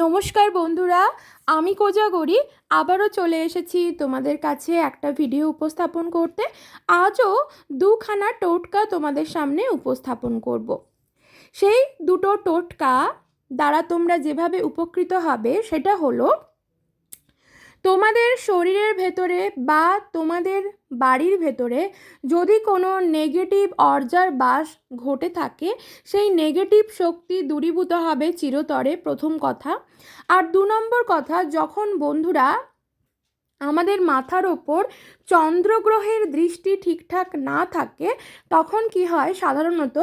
নমস্কার বন্ধুরা, আমি কোজাগরি আবারও চলে এসেছি তোমাদের কাছে একটা ভিডিও উপস্থাপন করতে। আজও দুখানা টোটকা তোমাদের সামনে উপস্থাপন করব। সেই দুটো টোটকা দ্বারা তোমরা যেভাবে উপকৃত হবে সেটা হলো, তোমাদের শরীরের ভেতরে বা তোমাদের বাড়ির ভেতরে যদি কোনো নেগেটিভ অর্জার বাস ঘটে থাকে, সেই নেগেটিভ শক্তি দূরীভূত হবে চিরতরে, প্রথম কথা। আর 2 নম্বর কথা, যখন বন্ধুরা আমাদের মাথার ওপর চন্দ্রগ্রহের দৃষ্টি ঠিকঠাক না থাকে, তখন কি হয়, সাধারণত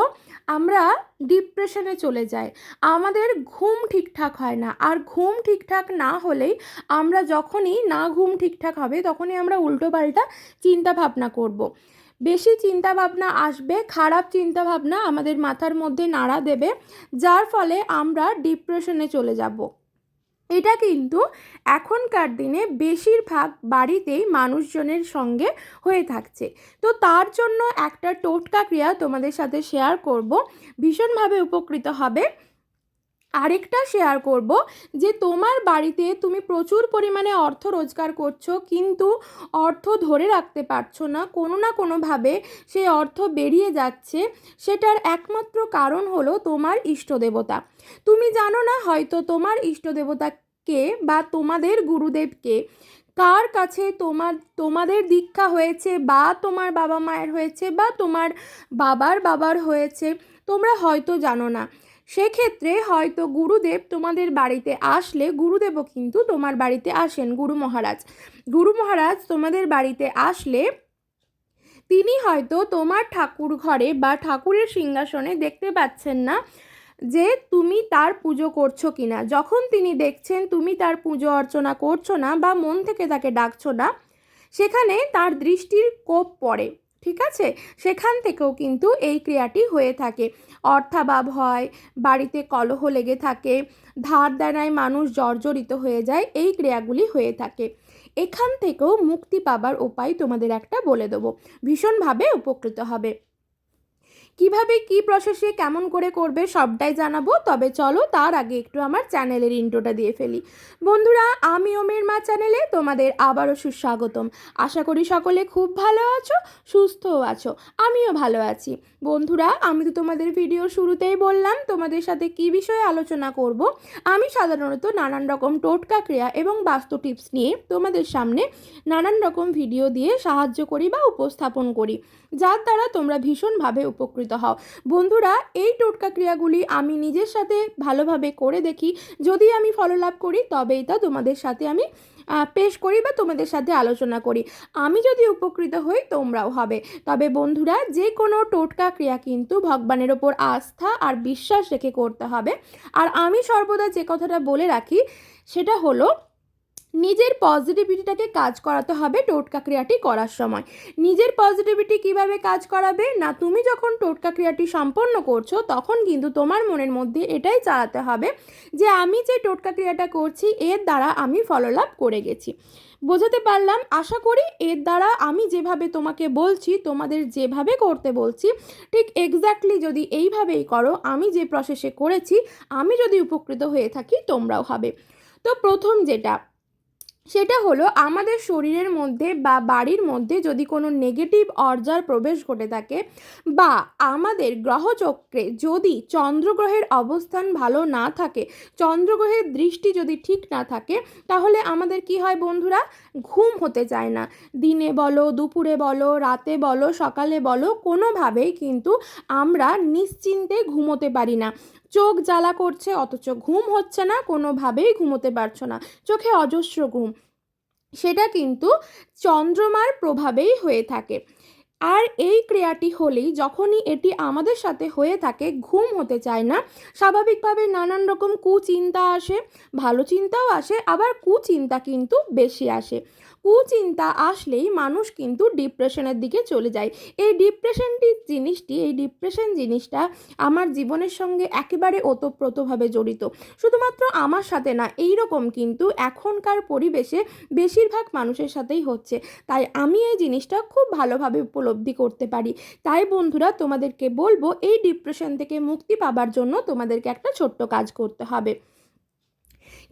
আমরা ডিপ্রেশনে চলে যাই, আমাদের ঘুম ঠিকঠাক হয় না। আর ঘুম ঠিকঠাক না হলেই আমরা যখনই না ঘুম ঠিকঠাক হবে তখনই আমরা উল্টোপাল্টা চিন্তা ভাবনা করব। বেশি চিন্তা ভাবনা আসবে, খারাপ চিন্তা ভাবনা আমাদের মাথার মধ্যে নাড়া দেবে, যার ফলে আমরা ডিপ্রেশনে চলে যাব। এটা কিন্তু এখনকার দিনে বেশিরভাগ বাড়িতেই মানুষজনের সঙ্গে হয়ে থাকছে। তো তার জন্য একটা টোটকা ক্রিয়া তোমাদের সাথে শেয়ার করব, ভীষণভাবে উপকৃত হবে। আরেকটা শেয়ার করব যে তোমার বাড়িতে তুমি প্রচুর পরিমাণে অর্থ রোজগার করছো, কিন্তু অর্থ ধরে রাখতে পারছো না, কোনো না কোনোভাবে সেই অর্থ বেরিয়ে যাচ্ছে। সেটার একমাত্র কারণ হলো তোমার ইষ্টদেবতা। তুমি জানো না হয়তো তোমার ইষ্টদেবতাকে বা তোমাদের গুরুদেবকে, কার কাছে তোমাদের দীক্ষা হয়েছে, বা তোমার বাবা মায়ের হয়েছে, বা তোমার বাবার বাবার হয়েছে, তোমরা হয়তো জানো না। সেক্ষেত্রে হয়তো গুরুদেব তোমাদের বাড়িতে আসলে, গুরুদেবও কিন্তু তোমার বাড়িতে আসেন, গুরু মহারাজ তোমাদের বাড়িতে আসলে তিনি হয়তো তোমার ঠাকুর ঘরে বা ঠাকুরের সিংহাসনে দেখতে পাচ্ছেন না যে তুমি তার পুজো করছো কিনা। যখন তিনি দেখছেন তুমি তার পুজো অর্চনা করছো না বা মন থেকে তাকে ডাকছো না, সেখানে তার দৃষ্টির কোপ পড়ে, ঠিক আছে? সেখান থেকেও কিন্তু এই ক্রিয়াটি হয়ে থাকে। অর্থাভাব হয়, বাড়িতে কলহ লেগে থাকে, ধার দেনায় মানুষ জর্জরিত হয়ে যায়, এই ক্রিয়াগুলি হয়ে থাকে। এখান থেকেও মুক্তি পাবার উপায় তোমাদের একটা বলে দেবো, ভীষণভাবে উপকৃত হবে। কিভাবে কি প্রসেসে কেমন করে করবে সবটাই জানাবো, তবে চলো তার আগে একটু আমার চ্যানেলের ইন্ট্রোটা দিয়ে ফেলি। বন্ধুরা, আমি ওমের মা চ্যানেলে তোমাদের আবারও সুস্বাগতম। আশা করি সকলে খুব ভালো আছো, সুস্থও আছো, আমিও ভালো আছি। বন্ধুরা, আমি তো তোমাদের ভিডিও শুরুতেই বললাম তোমাদের সাথে কি বিষয়ে আলোচনা করব। আমি সাধারণত নানান রকম টোটকা ক্রিয়া এবং বাস্তু টিপস নিয়ে তোমাদের সামনে নানান রকম ভিডিও দিয়ে সাহায্য করি বা উপস্থাপন করি, যার দ্বারা তোমরা ভীষণভাবে উপকৃত হও। বন্ধুরা, এই টোটকা ক্রিয়াগুলি আমি নিজের সাথে ভালোভাবে করে দেখি, যদি আমি ফললাভ করি তবেই তা তোমাদের সাথে আমি পেশ করি বা তোমাদের সাথে আলোচনা করি। আমি যদি উপকৃত হই তোমরাও হবে। তবে বন্ধুরা, যে কোনো টোটকা ক্রিয়া কিন্তু ভগবানের ওপর আস্থা আর বিশ্বাস রেখে করতে হবে। আর আমি সর্বদা যে কথাটা বলে রাখি সেটা হলো, নিজের পজিটিভিটিটাকে কাজ করাতে হবে টোটকা ক্রিয়াটি করার সময়। নিজের পজিটিভিটি কিভাবে কাজ করাবে না, তুমি যখন টোটকা ক্রিয়াটি সম্পন্ন করছো তখন কিন্তু তোমার মনের মধ্যে এটাই চালাতে হবে যে আমি যে টোটকা ক্রিয়াটা করছি এর দ্বারা আমি ফললাভ করে গেছি। বোঝাতে পারলাম আশা করি? এর দ্বারা আমি যেভাবে তোমাকে বলছি, তোমাদের যেভাবে করতে বলছি, ঠিক এক্স্যাক্টলি যদি এইভাবেই করো, আমি যে প্রসেসে করেছি, আমি যদি উপকৃত হয়ে থাকি তোমরাও হবে। তো প্রথম যেটা, সেটা হলো আমাদের শরীরের মধ্যে বা বাড়ির মধ্যে যদি কোনো নেগেটিভ অর্জার প্রবেশ ঘটে থাকে, বা আমাদের গ্রহচক্রে যদি চন্দ্রগ্রহের অবস্থান ভালো না থাকে, চন্দ্রগ্রহের দৃষ্টি যদি ঠিক না থাকে, তাহলে আমাদের কি হয় বন্ধুরা, ঘুম হতে চায় না। দিনে বলো, দুপুরে বলো, রাতে বলো, সকালে বলো, কোনোভাবেই কিন্তু আমরা নিশ্চিন্তে ঘুমোতে পারি না। চোখ জ্বালা করছে অথচ ঘুম হচ্ছে না, কোনোভাবেই ঘুমোতে পারছো না, চোখে অজস্র ঘুম। সেটা কিন্তু চন্দ্রমার প্রভাবেই হয়ে থাকে। আর এই ক্রিয়াটি হলেই, যখনই এটি আমাদের সাথে হয়ে থাকে, ঘুম হতে চায় না, স্বাভাবিকভাবে নানান রকম কুচিন্তা আসে, ভালো চিন্তাও আসে, আবার কুচিন্তা কিন্তু বেশি আসে। কুচিন্তা আসলেই মানুষ কিন্তু ডিপ্রেশনের দিকে চলে যায়। এই ডিপ্রেশন জিনিসটা আমার জীবনের সঙ্গে একেবারে ওতপ্রোতভাবে জড়িত। শুধুমাত্র আমার সাথে না, এই রকম কিন্তু এখনকার পরিবেশে বেশিরভাগ মানুষের সাথেই হচ্ছে। তাই আমি এই জিনিসটা খুব ভালোভাবে উপলব্ধি করতে পারি। তাই বন্ধুরা, তোমাদেরকে বলবো, এই ডিপ্রেশন থেকে মুক্তি পাবার জন্য তোমাদেরকে একটা ছোট্ট কাজ করতে হবে।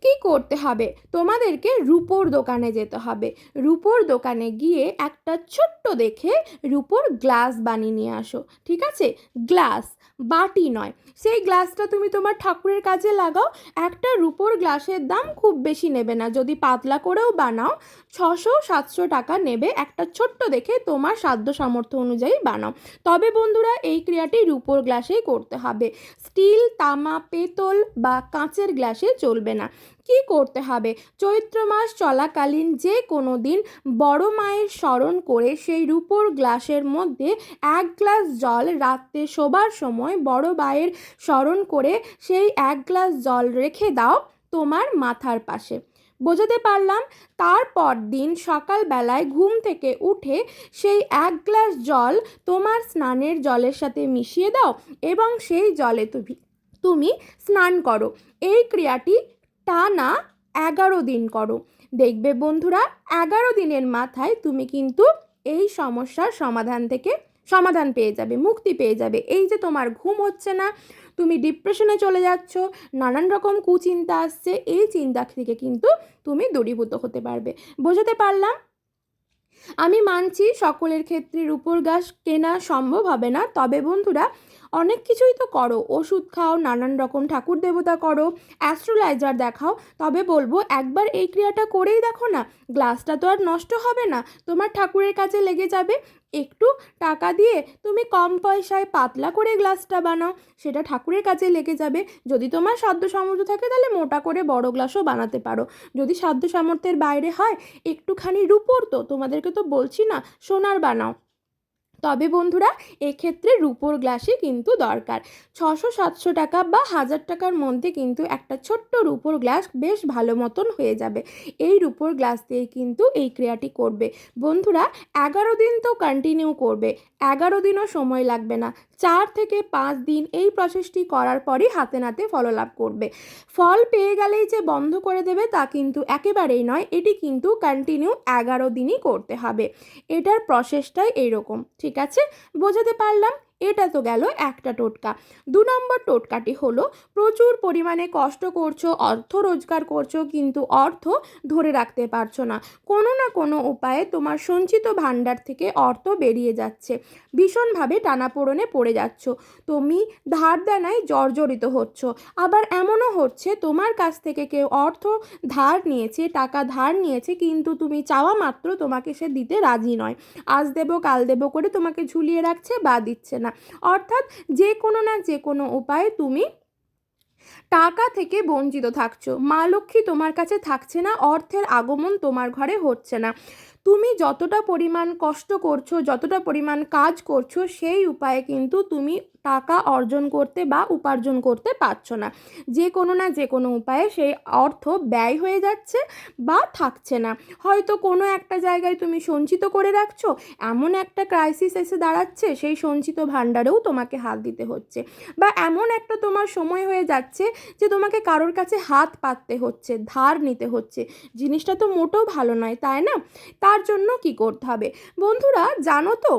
কি করতে হবে, তোমাদেরকে রূপোর দোকানে যেতে হবে। রূপোর দোকানে গিয়ে একটা ছোট্ট দেখে রূপোর গ্লাস বানিয়ে নিয়ে আসো। ঠিক আছে, গ্লাস, বাটি নয়। সেই গ্লাসটা তুমি তোমার ঠাকুরের কাজে লাগাও। একটা রূপোর গ্লাসের দাম খুব বেশি নেবে না, যদি পাতলা করেও বানাও 600-700 টাকা নেবে। একটা ছোট্ট দেখে তোমার সাধ্য সামর্থ্য অনুযায়ী বানাও। তবে বন্ধুরা, এই ক্রিয়াটি রূপোর গ্লাসেই করতে হবে, স্টিল, তামা, পেতল বা কাঁচের গ্লাসে চলবে না। কি করতে হবে, চৈত্র মাস চলাকালীন যে কোনো দিন বড় মায়ের স্মরণ করে সেই রূপোর গ্লাসের মধ্যে 1 গ্লাস জল রাত্রে শোবার সময় বড় মায়ের স্মরণ করে সেই 1 গ্লাস জল রেখে দাও তোমার মাথার পাশে। বোঝাতে পারলাম? তারপর দিন সকালবেলায় ঘুম থেকে উঠে সেই 1 গ্লাস জল তোমার স্নানের জলের সাথে মিশিয়ে দাও এবং সেই জলে তুমি স্নান করো। এই ক্রিয়াটি টানা 11 দিন করো। দেখবে বন্ধুরা, 11 দিনের মাথায় তুমি কিন্তু এই সমস্যার সমাধান পেয়ে যাবে, মুক্তি পেয়ে যাবে। এই যে তোমার ঘুম হচ্ছে না, তুমি ডিপ্রেশনে চলে যাচ্ছ, নানান রকম কুচিন্তা আসছে, এই চিন্তা থেকে কিন্তু তুমি দূরীভূত হতে পারবে। বোঝাতে পারলাম? আমি মানছি সকলের ক্ষেত্রে রূপোর গ্লাস কেনা সম্ভব হবে না, তবে বন্ধুরা অনেক কিছুই তো করো, ওষুধ খাও, নানান রকম ঠাকুর দেবতা করো, অ্যাস্ট্রোলাইজার দেখাও। তবে বলবো একবার এই ক্রিয়াটা করেই দেখো না, গ্লাসটা তো আর নষ্ট হবে না, তোমার ঠাকুরের কাছে লেগে যাবে। একটু টাকা দিয়ে তুমি কম পয়সায় পাতলা করে গ্লাসটা বানাও, সেটা ঠাকুরের কাছে লেগে যাবে। যদি তোমার সাধ্য সামর্থ্য থাকে তাহলে মোটা করে বড় গ্লাসও বানাতে পারো। যদি সাধ্য সামর্থ্যের বাইরে হয়, একটুখানি রূপোর, তো তোমাদেরকে তো বলছি না সোনার বানাও। তবে বন্ধুরা, এক্ষেত্রে রূপোর গ্লাসই কিন্তু দরকার। 600-700 টাকা বা 1000 টাকার মধ্যে কিন্তু একটা ছোট্ট রূপোর গ্লাস বেশ ভালো মতন হয়ে যাবে। এই রূপোর গ্লাস দিয়ে কিন্তু এই ক্রিয়াটি করবে। বন্ধুরা, 11 দিন তো কন্টিনিউ করবে, 11 দিনও সময় লাগবে না, 4 থেকে 5 দিন এই প্রসেসটি করার পরই হাতে নাতে ফললাভ করবে। ফল পেয়ে গেলেই যে বন্ধ করে দেবে তা কিন্তু একেবারেই নয়, এটি কিন্তু কন্টিনিউ 11 দিনই করতে হবে। এটার প্রসেসটাই এইরকম। ঠিক আছে, বোঝাতে পারলাম? এটা তো গেল একটা টোটকা। 2 নম্বর টোটকাটি হলো, প্রচুর পরিমাণে কষ্ট করছো, অর্থ রোজগার করছো, কিন্তু অর্থ ধরে রাখতে পারছো না। কোনো না কোনো উপায়ে তোমার সঞ্চিত ভাণ্ডার থেকে অর্থ বেরিয়ে যাচ্ছে, ভীষণভাবে টানাপোড়েনে পড়ে যাচ্ছ, তুমি ধার দেনায় জর্জরিত হচ্ছ। আবার এমনও হচ্ছে তোমার কাছ থেকে কেউ অর্থ ধার নিয়েছে, টাকা ধার নিয়েছে, কিন্তু তুমি চাওয়া মাত্র তোমাকে সে দিতে রাজি নয়, আজ দেবো কাল দেবো করে তোমাকে ঝুলিয়ে রাখছে বা দিচ্ছে না। অর্থাৎ যে কোনো না যে কোনো উপায়ে তুমি টাকা থেকে বঞ্চিত থাকছো, মা লক্ষ্মী তোমার কাছে থাকছে না, অর্থের আগমন তোমার ঘরে হচ্ছে না। তুমি যতটা পরিমাণ কষ্ট করছো, যতটা পরিমাণ কাজ করছো, সেই উপায়ে কিন্তু তুমি টাকা অর্জন করতে বা উপার্জন করতে পারছো না। যে কোনো না যে কোনো উপায়ে সেই অর্থ ব্যয় হয়ে যাচ্ছে বা থাকছে না। হয়তো কোনো একটা জায়গায় তুমি সঞ্চিত করে রাখছো, এমন একটা ক্রাইসিস এসে দাঁড়াচ্ছে, সেই সঞ্চিত ভাণ্ডারেও তোমাকে হাত দিতে হচ্ছে। বা এমন একটা তোমার সময় হয়ে যাচ্ছে যে তোমাকে কারোর কাছে হাত পাততে হচ্ছে, ধার নিতে হচ্ছে। জিনিসটা তো মোটেও ভালো নয়, তাই না? তার জন্য কি করতে হবে বন্ধুরা, জানো তো?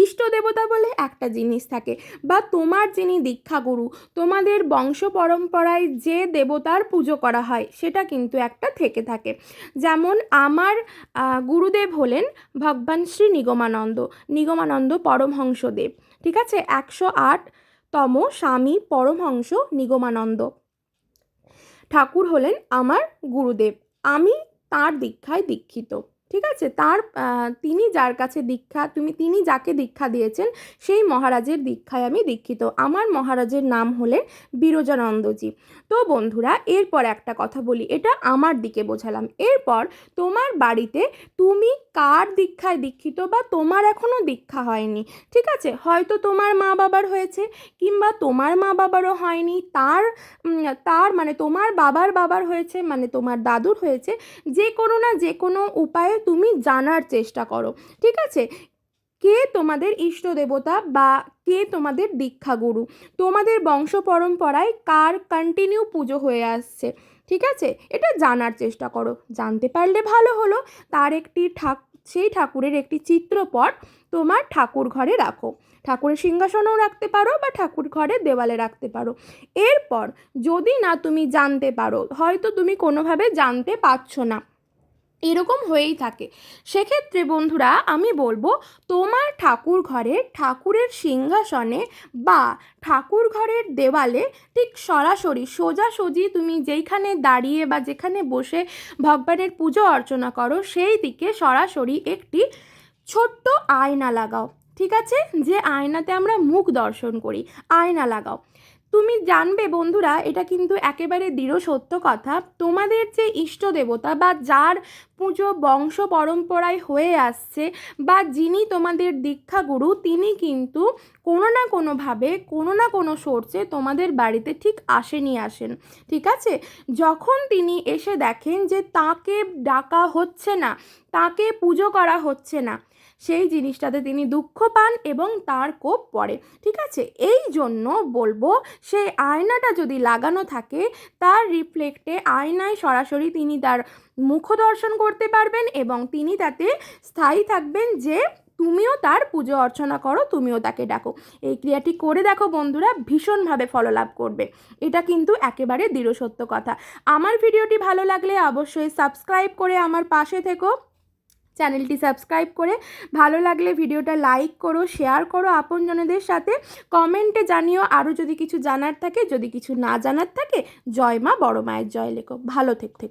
ইষ্ট দেবতা বলে একটা জিনিস থাকে, বা তোমার যিনি দীক্ষাগুরু, তোমাদের বংশ পরম্পরায় যে দেবতার পুজো করা হয় সেটা কিন্তু একটা থেকে থাকে। যেমন আমার গুরুদেব হলেন ভগবান শ্রী নিগমানন্দ পরমহংসদেব। ঠিক আছে, 108তম স্বামী পরমহংস নিগমানন্দ ঠাকুর হলেন আমার গুরুদেব। আমি তার দীক্ষায় দীক্ষিত। ঠিক আছে, তিনি যার কাছে তিনি যাকে দীক্ষা দিয়েছেন সেই মহারাজের দীক্ষায় আমি দীক্ষিত। আমার মহারাজের নাম হলেন বিরজানন্দজি। তো বন্ধুরা, এরপর একটা কথা বলি, এটা আমার দিকে বোঝালাম। এরপর তোমার বাড়িতে তুমি কার দীক্ষায় দীক্ষিত, বা তোমার এখনো দীক্ষা হয়নি, ঠিক আছে, হয়তো তোমার মা বাবার হয়েছে, কিংবা তোমার মা বাবারও হয়নি, তার মানে তোমার বাবার হয়েছে, মানে তোমার দাদুর হয়েছে, যে কোনো না যে কোনো উপায়ে তুমি জানার চেষ্টা করো। ঠিক আছে, কে তোমাদের ইষ্ট দেবতা বা কে তোমাদের দীক্ষাগুরু, তোমাদের বংশ পরম্পরায় কার কন্টিনিউ পুজো হয়ে আসছে। ঠিক আছে, এটা জানার চেষ্টা করো। জানতে পারলে ভালো হলো, তার সেই ঠাকুরের একটি চিত্রপট তোমার ঠাকুর ঘরে রাখো। ঠাকুরের সিংহাসনেও রাখতে পারো বা ঠাকুর ঘরের দেওয়ালে রাখতে পারো। এরপর যদি না তুমি জানতে পারো, হয়তো তুমি কোনোভাবে জানতে পারছো না, এরকম হয়েই থাকে, সেক্ষেত্রে বন্ধুরা আমি বলবো তোমার ঠাকুর ঘরে ঠাকুরের সিংহাসনে বা ঠাকুর ঘরের দেওয়ালে ঠিক সরাসরি সোজাসুজি তুমি যেইখানে দাঁড়িয়ে বা যেখানে বসে ভগবানের পুজো অর্চনা করো সেই দিকে সরাসরি একটি ছোট্ট আয়না লাগাও। ঠিক আছে, যে আয়নাতে আমরা মুখ দর্শন করি, আয়না লাগাও। তুমি জানবে বন্ধুরা, এটা কিন্তু একেবারে দৃঢ় সত্য কথা, তোমাদের যে ইষ্ট দেবতা বা যার পুজো বংশ পরম্পরায় হয়ে আসছে বা যিনি তোমাদের দীক্ষাগুরু, তিনি কিন্তু কোনো না কোনোভাবে কোনো না কোনো সোর্সে তোমাদের বাড়িতে ঠিক আসেন। ঠিক আছে, যখন তিনি এসে দেখেন যে তাকে ডাকা হচ্ছে না, তাকে পুজো করা হচ্ছে না, সেই জিনিসটাতে তিনি দুঃখ পান এবং তার কোপ পড়ে। ঠিক আছে, এই জন্য বলবো সেই আয়নাটা যদি লাগানো থাকে, তার রিফ্লেক্টে আয়নায় সরাসরি তিনি তার মুখ দর্শন করতে পারবেন এবং তিনি তাতে স্থায়ী থাকবেন যে তুমিও তার পুজো অর্চনা করো, তুমিও তাকে ডাকো। এই ক্রিয়াটি করে দেখো বন্ধুরা, ভীষণভাবে ফললাভ করবে। এটা কিন্তু একেবারে দৃঢ় সত্য কথা। আমার ভিডিওটি ভালো লাগলে অবশ্যই সাবস্ক্রাইব করে আমার পাশে থেকো। চ্যানেলটি সাবস্ক্রাইব করে ভালো লাগলে ভিডিওটা লাইক করো, শেয়ার করো আপনজনেদের সাথে। কমেন্টে জানিও আরও যদি কিছু জানার থাকে, যদি কিছু না জানার থাকে। জয় মা বড় মায়ের জয় লেখো। ভালো থেকো।